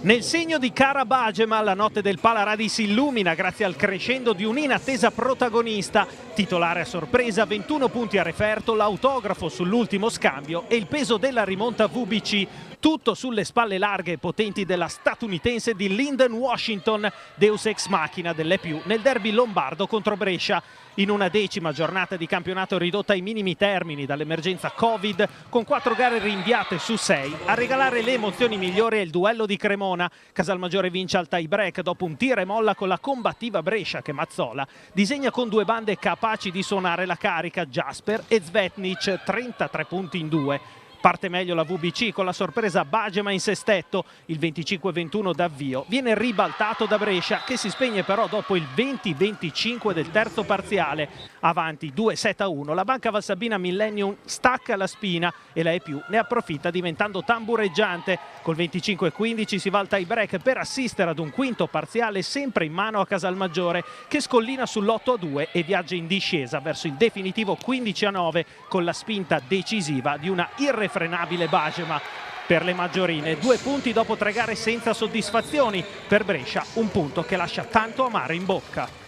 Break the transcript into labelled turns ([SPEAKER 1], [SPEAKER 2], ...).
[SPEAKER 1] Nel segno di Cara Bagema, la notte del Palaradi si illumina grazie al crescendo di un'inattesa protagonista. Titolare a sorpresa, 21 punti a referto, l'autografo sull'ultimo scambio e il peso della rimonta VBC. Tutto sulle spalle larghe e potenti della statunitense di Lyndon Washington, deus ex machina delle più nel derby lombardo contro Brescia. In una 10ª giornata di campionato ridotta ai minimi termini dall'emergenza Covid, con 4 gare rinviate su 6, a regalare le emozioni migliori è il duello di Cremona. Casalmaggiore vince al tie break dopo un tira e molla con la combattiva Brescia che Mazzola disegna con 2 bande capaci di suonare la carica, Jasper e Zvetnic, 33 punti in 2. Parte meglio la VBC con la sorpresa Bagema in sestetto, il 25-21 d'avvio viene ribaltato da Brescia che si spegne però dopo il 20-25 del terzo parziale. Avanti 2-7-1, la banca Valsabbina Millennium stacca la spina e la E+ ne approfitta diventando tambureggiante. Col 25-15 si va al tie break per assistere ad un quinto parziale sempre in mano a Casalmaggiore che scollina sull'8-2 e viaggia in discesa verso il definitivo 15-9 con la spinta decisiva di una irrefrenabile Bagema. Per le maggiorine 2 punti dopo 3 gare senza soddisfazioni, per Brescia un punto che lascia tanto amaro in bocca.